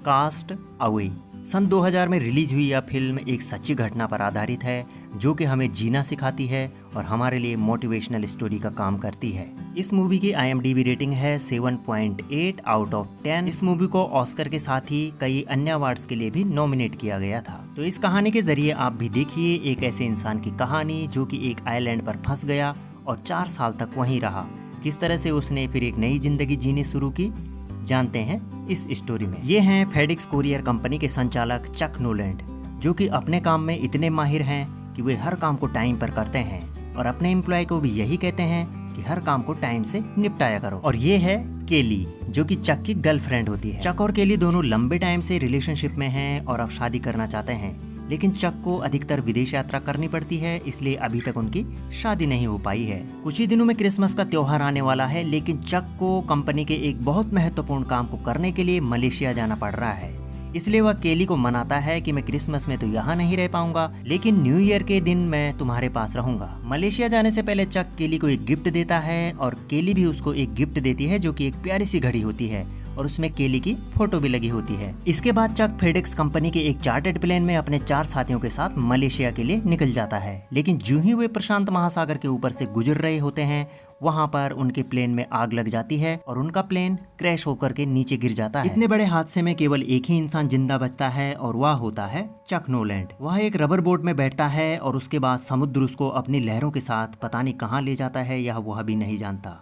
Cast away सन 2000 में release हुई यह फिल्म एक सच्ची घटना पर आधारित है जो कि हमें जीना सिखाती है और हमारे लिए मोटिवेशनल स्टोरी का काम करती है। इस मूवी की IMDb रेटिंग है 7.8 आउट ऑफ 10। इस मूवी को ऑस्कर के साथ ही कई अन्य अवार्ड्स के लिए भी नॉमिनेट किया गया था। तो इस कहानी के जरिए आप भी देखिए एक ऐसे इंसान की कहानी जो कि एक आइलैंड पर फंस गया और 4 साल तक वहीं रहा। किस तरह से उसने फिर एक नई जिंदगी जीनी शुरू की, जानते हैं इस स्टोरी में। ये हैं फेडेक्स कुरियर कंपनी के संचालक चक नोलैंड, जो कि अपने काम में इतने माहिर हैं कि वे हर काम को टाइम पर करते हैं और अपने एम्प्लॉय को भी यही कहते हैं कि हर काम को टाइम से निपटाया करो। और ये है केली, जो कि चक की गर्लफ्रेंड होती है। चक और केली दोनों लंबे टाइम से रिलेशनशिप में हैं और अब शादी करना चाहते हैं, लेकिन चक को अधिकतर विदेश यात्रा करनी पड़ती है, इसलिए अभी तक उनकी शादी नहीं हो पाई है। कुछ ही दिनों में क्रिसमस का त्योहार आने वाला है, लेकिन चक को कंपनी के एक बहुत महत्वपूर्ण काम को करने के लिए मलेशिया जाना पड़ रहा है। इसलिए वह केली को मनाता है कि मैं क्रिसमस में तो यहाँ नहीं रह पाऊंगा, लेकिन न्यू ईयर के दिन मैं तुम्हारे पास रहूंगा। मलेशिया जाने से पहले चक केली को एक गिफ्ट देता है और केली भी उसको एक गिफ्ट देती है, जो कि एक प्यारी सी घड़ी होती है और उसमें केली की फोटो भी लगी होती है। इसके बाद चक फेडेक्स कंपनी के एक चार्टर्ड प्लेन में अपने 4 साथियों के साथ मलेशिया के लिए निकल जाता है। लेकिन जो ही वे प्रशांत महासागर के ऊपर से गुजर रहे होते हैं, वहां पर उनके प्लेन में आग लग जाती है और उनका प्लेन क्रैश होकर के नीचे गिर जाता है। इतने बड़े हादसे में केवल एक ही इंसान जिंदा बचता है और वह होता है चक नोलैंड। वह एक रबर बोट में बैठता है और उसके बाद समुद्र उसको अपनी लहरों के साथ पता नहीं कहाँ ले जाता है, यह वह भी नहीं जानता।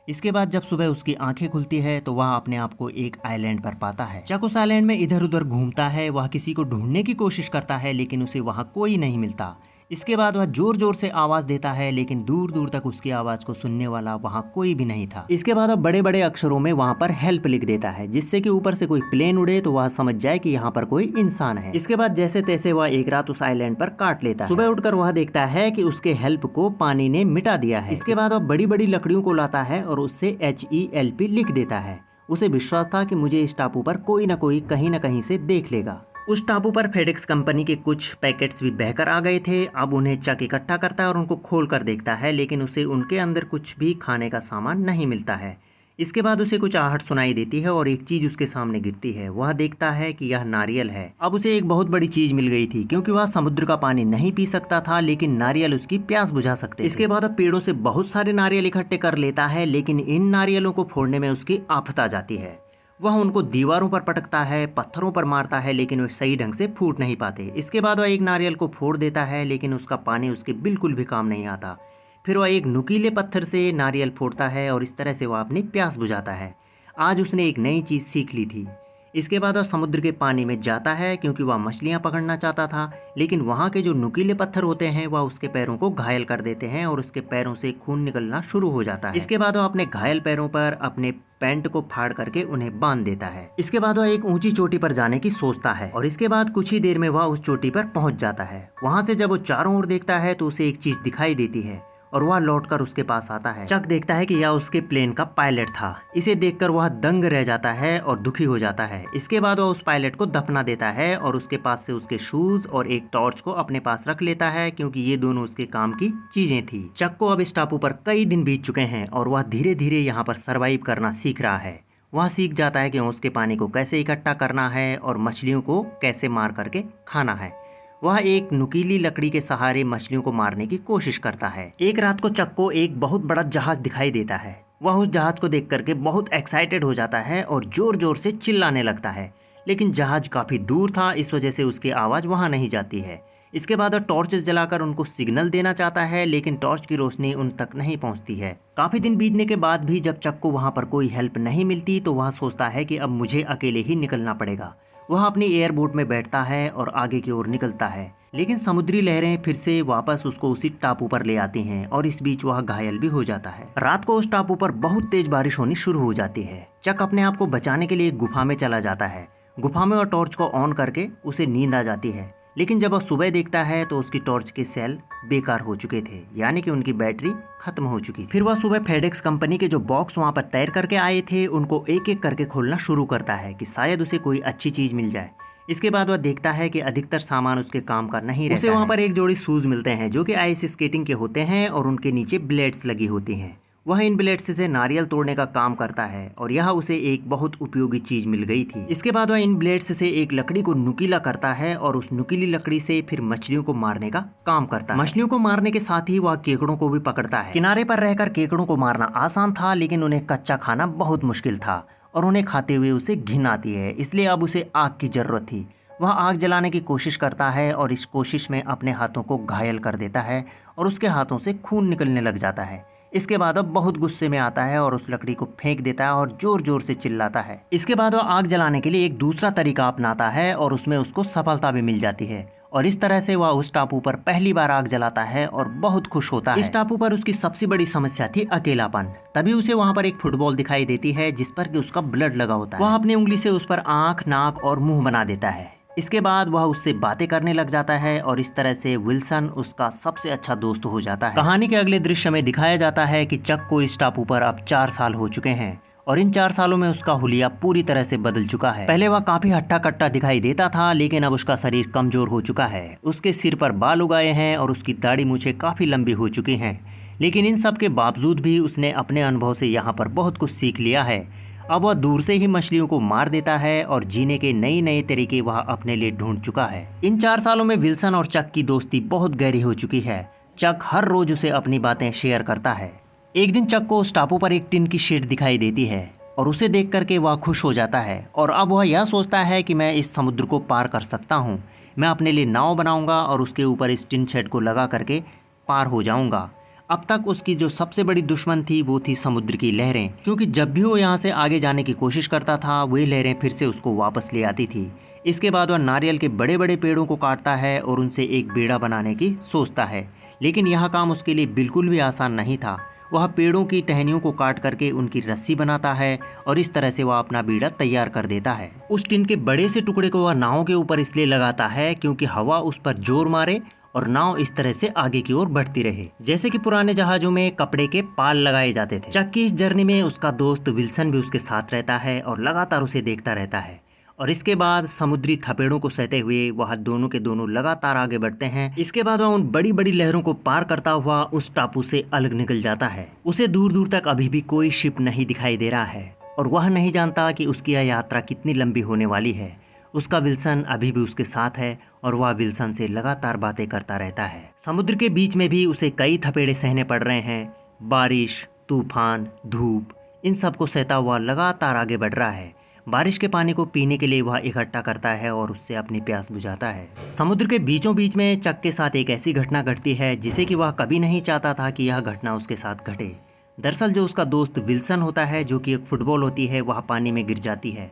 इसके बाद जब सुबह उसकी आंखें खुलती है तो वह अपने आप को एक आइलैंड पर पाता है। चक उस आइलैंड में इधर उधर घूमता है, वह किसी को ढूंढने की कोशिश करता है, लेकिन उसे वहां कोई नहीं मिलता। इसके बाद वह जोर जोर से आवाज देता है, लेकिन दूर दूर तक उसकी आवाज को सुनने वाला वहां कोई भी नहीं था। इसके बाद वह बड़े बड़े अक्षरों में वहां पर हेल्प लिख देता है, जिससे कि ऊपर से कोई प्लेन उड़े तो वह समझ जाए कि यहाँ पर कोई इंसान है। इसके बाद जैसे तैसे वह एक रात उस आइलैंड पर काट लेता है। सुबह उठकर वह देखता है कि उसके हेल्प को पानी ने मिटा दिया है। इसके बाद वह बड़ी बड़ी लकड़ियों को लाता है और उससे HELP लिख देता है। उसे विश्वास था कि मुझे इस टापू पर कोई न कोई कहीं न कहीं से देख लेगा। उस टापू पर फेडेक्स कंपनी के कुछ पैकेट्स भी बहकर आ गए थे। अब उन्हें चक इकट्ठा करता है और उनको खोल कर देखता है, लेकिन उसे उनके अंदर कुछ भी खाने का सामान नहीं मिलता है। इसके बाद उसे कुछ आहट सुनाई देती है और एक चीज उसके सामने गिरती है। वह देखता है कि यह नारियल है। अब उसे एक बहुत बड़ी चीज मिल गई थी, क्योंकि वह समुद्र का पानी नहीं पी सकता था, लेकिन नारियल उसकी प्यास बुझा सकते थे। इसके बाद वह पेड़ों से बहुत सारे नारियल इकट्ठे कर लेता है, लेकिन इन नारियलों को फोड़ने में उसकी आफत आ जाती है। वह उनको दीवारों पर पटकता है, पत्थरों पर मारता है, लेकिन वे सही ढंग से फूट नहीं पाते। इसके बाद वह एक नारियल को फोड़ देता है, लेकिन उसका पानी उसके बिल्कुल भी काम नहीं आता। फिर वह एक नुकीले पत्थर से नारियल फोड़ता है और इस तरह से वह अपनी प्यास बुझाता है। आज उसने एक नई चीज़ सीख ली थी। इसके बाद वह समुद्र के पानी में जाता है, क्योंकि वह मछलियां पकड़ना चाहता था, लेकिन वहाँ के जो नुकीले पत्थर होते हैं वह उसके पैरों को घायल कर देते हैं और उसके पैरों से खून निकलना शुरू हो जाता है। इसके बाद वह अपने घायल पैरों पर अपने पैंट को फाड़ करके उन्हें बांध देता है। इसके बाद वह एक ऊंची चोटी पर जाने की सोचता है और इसके बाद कुछ ही देर में वह उस चोटी पर पहुंच जाता है। वहां से जब वो चारों ओर देखता है तो उसे एक चीज दिखाई देती है और वह लौटकर उसके पास आता है। चक देखता है कि यह उसके प्लेन का पायलट था। इसे देखकर वह दंग रह जाता है और दुखी हो जाता है। इसके बाद वह उस पायलट को दफना देता है और उसके पास से उसके शूज और एक टॉर्च को अपने पास रख लेता है, क्योंकि ये दोनों उसके काम की चीजें थी। चक को अब इस टापू पर कई दिन बीत चुके हैं और वह धीरे धीरे यहाँ पर सरवाइव करना सीख रहा है। वह सीख जाता है कि उसके पानी को कैसे इकट्ठा करना है और मछलियों को कैसे मार करके खाना है। वह एक नुकीली लकड़ी के सहारे मछलियों को मारने की कोशिश करता है। एक रात को चक को एक बहुत बड़ा जहाज दिखाई देता है। वह उस जहाज को देख करके बहुत एक्साइटेड हो जाता है और जोर जोर से चिल्लाने लगता है, लेकिन जहाज काफी दूर था, इस वजह से उसकी आवाज वहां नहीं जाती है। इसके बाद वह टॉर्चेस जलाकर उनको सिग्नल देना चाहता है, लेकिन टॉर्च की रोशनी उन तक नहीं पहुंचती है। काफी दिन बीतने के बाद भी जब चक को वहां पर कोई हेल्प नहीं मिलती तो वह सोचता है कि अब मुझे अकेले ही निकलना पड़ेगा। वह अपनी एयरबोट में बैठता है और आगे की ओर निकलता है, लेकिन समुद्री लहरें फिर से वापस उसको उसी टापू पर ले आती हैं और इस बीच वह घायल भी हो जाता है। रात को उस टापू पर बहुत तेज बारिश होनी शुरू हो जाती है। चक अपने आप को बचाने के लिए गुफा में चला जाता है। गुफा में वह टॉर्च को ऑन करके उसे नींद आ जाती है, लेकिन जब वह सुबह देखता है तो उसकी टॉर्च के सेल बेकार हो चुके थे, यानी कि उनकी बैटरी खत्म हो चुकी। फिर वह सुबह फेडेक्स कंपनी के जो बॉक्स वहां पर तैर करके आए थे उनको एक एक करके खोलना शुरू करता है कि शायद उसे कोई अच्छी चीज मिल जाए। इसके बाद वह देखता है कि अधिकतर सामान उसके काम का नहीं रहता। उसे वहां पर एक जोड़ी शूज मिलते हैं जो कि आइस स्केटिंग के होते हैं और उनके नीचे ब्लेड्स लगी होती हैं। वह इन ब्लेड्स से नारियल तोड़ने का काम करता है और यह उसे एक बहुत उपयोगी चीज मिल गई थी। इसके बाद वह इन ब्लेड्स से एक लकड़ी को नुकीला करता है और उस नुकीली लकड़ी से फिर मछलियों को मारने का काम करता है। मछलियों को मारने के साथ ही वह केकड़ों को भी पकड़ता है। किनारे पर रहकर केकड़ों को मारना आसान था, लेकिन उन्हें कच्चा खाना बहुत मुश्किल था और उन्हें खाते हुए उसे घिन आती है, इसलिए अब उसे आग की जरूरत थी। वह आग जलाने की कोशिश करता है और इस कोशिश में अपने हाथों को घायल कर देता है और उसके हाथों से खून निकलने लग जाता है। इसके बाद वह बहुत गुस्से में आता है और उस लकड़ी को फेंक देता है और जोर जोर से चिल्लाता है। इसके बाद वह आग जलाने के लिए एक दूसरा तरीका अपनाता है और उसमें उसको सफलता भी मिल जाती है और इस तरह से वह उस टापू पर पहली बार आग जलाता है और बहुत खुश होता है। इस टापू पर उसकी सबसे बड़ी समस्या थी अकेलापन। तभी उसे वहाँ पर एक फुटबॉल दिखाई देती है जिस पर कि उसका ब्लड लगा होता है। वह अपनी उंगली से उस पर आंख, नाक और मुंह बना देता है। इसके बाद वह उससे बातें करने लग जाता है और इस तरह से विल्सन उसका सबसे अच्छा दोस्त हो जाता है। कहानी के अगले दृश्य में दिखाया जाता है कि चक को इस टापू पर अब 4 साल हो चुके हैं और इन 4 सालों में उसका हुलिया पूरी तरह से बदल चुका है। पहले वह काफी हट्टा कट्टा दिखाई देता था, लेकिन अब उसका शरीर कमजोर हो चुका है। उसके सिर पर बाल उगाए हैं और उसकी दाढ़ी मूछें काफी लंबी हो चुकी हैं। लेकिन इन सब के बावजूद भी उसने अपने अनुभव से यहाँ पर बहुत कुछ सीख लिया है। अब वह दूर से ही मछलियों को मार देता है और जीने के नए नए तरीके वह अपने लिए ढूंढ चुका है। इन 4 सालों में विल्सन और चक की दोस्ती बहुत गहरी हो चुकी है। चक हर रोज उसे अपनी बातें शेयर करता है। एक दिन चक को उस टापू पर एक टिन की शेड दिखाई देती है और उसे देख करके वह खुश हो जाता है और अब वह यह सोचता है कि मैं इस समुद्र को पार कर सकता हूँ। मैं अपने लिए नाव बनाऊंगा और उसके ऊपर इस टिन शेड को लगा करके पार हो जाऊंगा। अब तक उसकी जो सबसे बड़ी दुश्मन थी वो थी समुद्र की लहरें, क्योंकि जब भी वो यहाँ से आगे जाने की कोशिश करता था वही लहरें फिर से उसको वापस ले आती थी। इसके बाद वह नारियल के बड़े बड़े पेड़ों को काटता है और उनसे एक बेड़ा बनाने की सोचता है, लेकिन यह काम उसके लिए बिल्कुल भी आसान नहीं था। वह पेड़ों की टहनियों को काट करके उनकी रस्सी बनाता है और इस तरह से वह अपना बीड़ा तैयार कर देता है। उस टिन के बड़े से टुकड़े को वह नाव के ऊपर इसलिए लगाता है क्योंकि हवा उस पर जोर मारे और नाव इस तरह से आगे की ओर बढ़ती रहे, जैसे कि पुराने जहाजों में कपड़े के पाल लगाए जाते थे। चक की इस जर्नी में उसका दोस्त विल्सन भी उसके साथ रहता है और लगातार उसे देखता रहता है और इसके बाद समुद्री थपेड़ों को सहते हुए वह दोनों के दोनों लगातार आगे बढ़ते हैं। इसके बाद वह उन बड़ी बड़ी लहरों को पार करता हुआ उस टापू से अलग निकल जाता है। उसे दूर दूर तक अभी भी कोई शिप नहीं दिखाई दे रहा है और वह नहीं जानता कि उसकी यह यात्रा कितनी लंबी होने वाली है। उसका विल्सन अभी भी उसके साथ है और वह विल्सन से लगातार बातें करता रहता है। समुद्र के बीच में भी उसे कई थपेड़े सहने पड़ रहे हैं। बारिश, तूफान, धूप, इन सब को सहता हुआ लगातार आगे बढ़ रहा है। बारिश के पानी को पीने के लिए वह इकट्ठा करता है और उससे अपनी प्यास बुझाता है। समुद्र के बीचों बीच में चक के साथ एक ऐसी घटना घटती है जिसे कि वह कभी नहीं चाहता था कि यह घटना उसके साथ घटे। दरअसल जो उसका दोस्त विल्सन होता है, जो कि एक फुटबॉल होती है, वह पानी में गिर जाती है।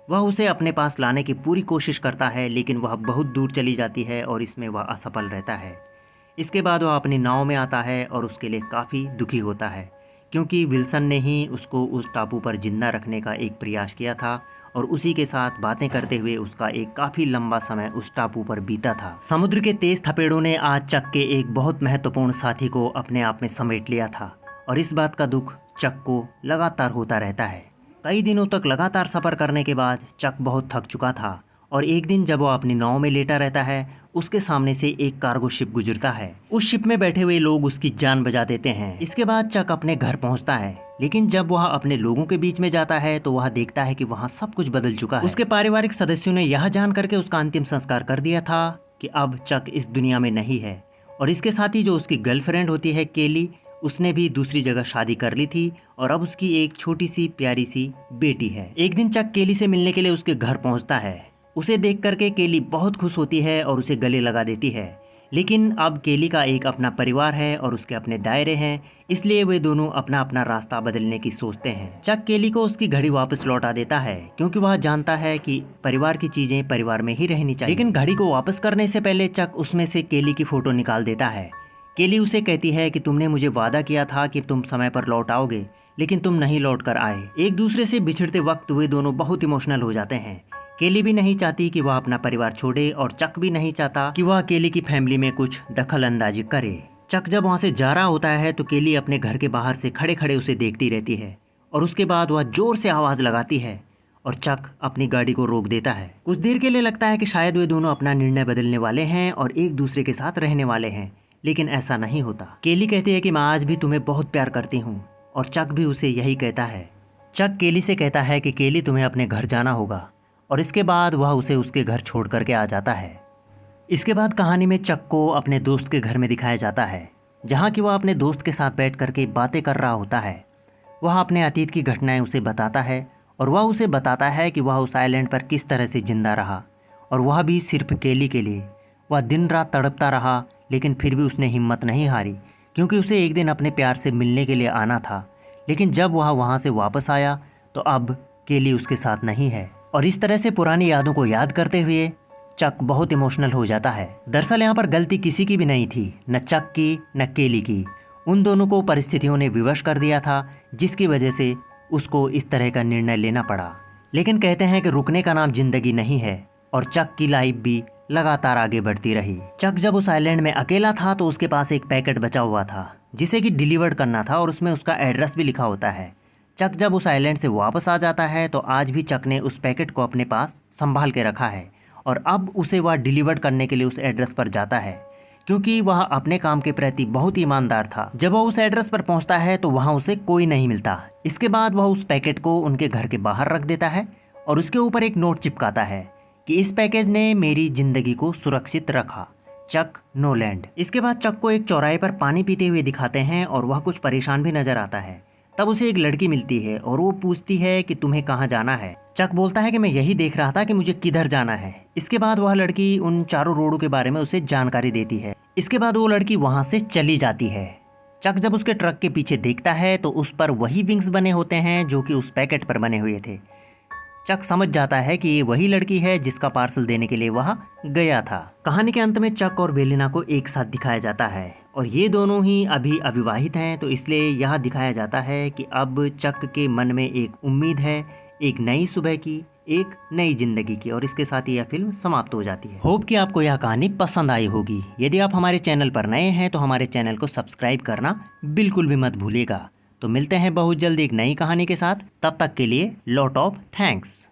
वह उसे अपने पास लाने की पूरी कोशिश करता है, लेकिन वह बहुत दूर चली जाती है और इसमें वह असफल रहता है। इसके बाद वह अपनी नाव में आता है और उसके लिए काफ़ी दुखी होता है, क्योंकि विल्सन ने ही उसको उस टापू पर जिंदा रखने का एक प्रयास किया था और उसी के साथ बातें करते हुए उसका एक काफ़ी लंबा समय उस टापू पर बीता था। समुद्र के तेज थपेड़ों ने आज चक के एक बहुत महत्वपूर्ण साथी को अपने आप में समेट लिया था और इस बात का दुख चक को लगातार होता रहता है। कई दिनों तक लगातार सफ़र करने के बाद चक बहुत थक चुका था और एक दिन जब वो अपनी नाव में लेटा रहता है, उसके सामने से एक कार्गो शिप गुजरता है। उस शिप में बैठे हुए लोग उसकी जान बचा देते हैं। इसके बाद चक अपने घर पहुंचता है, लेकिन जब वह अपने लोगों के बीच में जाता है तो वह देखता है कि वहाँ सब कुछ बदल चुका है। उसके पारिवारिक सदस्यों ने यह जान करके उसका अंतिम संस्कार कर दिया था कि अब चक इस दुनिया में नहीं है और इसके साथ ही जो उसकी गर्लफ्रेंड होती है केली, उसने भी दूसरी जगह शादी कर ली थी और अब उसकी एक छोटी सी प्यारी सी बेटी है। एक दिन चक केली से मिलने के लिए उसके घर पहुंचता है। उसे देख करके केली बहुत खुश होती है और उसे गले लगा देती है, लेकिन अब केली का एक अपना परिवार है और उसके अपने दायरे हैं, इसलिए वे दोनों अपना अपना रास्ता बदलने की सोचते हैं। चक केली को उसकी घड़ी वापस लौटा देता है क्योंकि वह जानता है कि परिवार की चीजें परिवार में ही रहनी चाहिए। लेकिन घड़ी को वापस करने से पहले चक उसमें से केली की फोटो निकाल देता है। केली उसे कहती है कि तुमने मुझे वादा किया था कि तुम समय पर लौट आओगे, लेकिन तुम नहीं लौट कर आए। एक दूसरे से बिछड़ते वक्त वे दोनों बहुत इमोशनल हो जाते हैं। केली भी नहीं चाहती कि वह अपना परिवार छोड़े और चक भी नहीं चाहता कि वह केली की फैमिली में कुछ दखल अंदाजी करे। चक जब वहाँ से जा रहा होता है तो केली अपने घर के बाहर से खड़े खड़े उसे देखती रहती है और उसके बाद वह जोर से आवाज़ लगाती है और चक अपनी गाड़ी को रोक देता है। कुछ देर के लिए लगता है कि शायद वे दोनों अपना निर्णय बदलने वाले हैं और एक दूसरे के साथ रहने वाले हैं, लेकिन ऐसा नहीं होता। केली कहती है कि मैं आज भी तुम्हें बहुत प्यार करती हूँ और चक भी उसे यही कहता है। चक केली से कहता है कि केली तुम्हें अपने घर जाना होगा, और इसके बाद वह उसे उसके घर छोड़ करके आ जाता है। इसके बाद कहानी में चक को अपने दोस्त के घर में दिखाया जाता है, जहाँ कि वह अपने दोस्त के साथ बैठ करके बातें कर रहा होता है। वह अपने अतीत की घटनाएं उसे बताता है और वह उसे बताता है कि वह उस आइलैंड पर किस तरह से जिंदा रहा, और वह भी सिर्फ केली के लिए। वह दिन रात तड़पता रहा, लेकिन फिर भी उसने हिम्मत नहीं हारी, क्योंकि उसे एक दिन अपने प्यार से मिलने के लिए आना था। लेकिन जब वह वहाँ से वापस आया तो अब केली उसके साथ नहीं है, और इस तरह से पुरानी यादों को याद करते हुए चक बहुत इमोशनल हो जाता है। दरअसल यहाँ पर गलती किसी की भी नहीं थी, न चक की न केली की। उन दोनों को परिस्थितियों ने विवश कर दिया था, जिसकी वजह से उसको इस तरह का निर्णय लेना पड़ा। लेकिन कहते हैं कि रुकने का नाम जिंदगी नहीं है, और चक की लाइफ भी लगातार आगे बढ़ती रही। चक जब उस आइलैंड में अकेला था तो उसके पास एक पैकेट बचा हुआ था, जिसे कि डिलीवर्ड करना था, और उसमें उसका एड्रेस भी लिखा होता है। चक जब उस आइलैंड से वापस आ जाता है तो आज भी चक ने उस पैकेट को अपने पास संभाल के रखा है, और अब उसे वह डिलीवर करने के लिए उस एड्रेस पर जाता है, क्योंकि वह अपने काम के प्रति बहुत ईमानदार था। जब वह उस एड्रेस पर पहुंचता है तो वहां उसे कोई नहीं मिलता। इसके बाद वह उस पैकेट को उनके घर के बाहर रख देता है और उसके ऊपर एक नोट चिपकाता है कि इस पैकेज ने मेरी जिंदगी को सुरक्षित रखा, चक नोलैंड। इसके बाद चक को एक चौराहे पर पानी पीते हुए दिखाते हैं और वह कुछ परेशान भी नजर आता है। तब उसे एक लड़की मिलती है और वो पूछती है कि तुम्हें कहाँ जाना है। चक बोलता है कि मैं यही देख रहा था कि मुझे किधर जाना है। इसके बाद वह लड़की उन चारों रोडों के बारे में उसे जानकारी देती है। इसके बाद वो लड़की वहां से चली जाती है। चक जब उसके ट्रक के पीछे देखता है तो उस पर वही विंग्स बने होते हैं जो कि उस पैकेट पर बने हुए थे। चक समझ जाता है कि ये वही लड़की है जिसका पार्सल देने के लिए वह गया था। कहानी के अंत में चक और बेलिना को एक साथ दिखाया जाता है, और ये दोनों ही अभी अविवाहित हैं, तो इसलिए यह दिखाया जाता है कि अब चक के मन में एक उम्मीद है, एक नई सुबह की, एक नई जिंदगी की। और इसके साथ ही यह फिल्म समाप्त हो जाती है। होप कि आपको यह कहानी पसंद आई होगी। यदि आप हमारे चैनल पर नए हैं तो हमारे चैनल को सब्सक्राइब करना बिल्कुल भी मत भूलिएगा। तो मिलते हैं बहुत जल्द एक नई कहानी के साथ। तब तक के लिए लॉट ऑफ थैंक्स।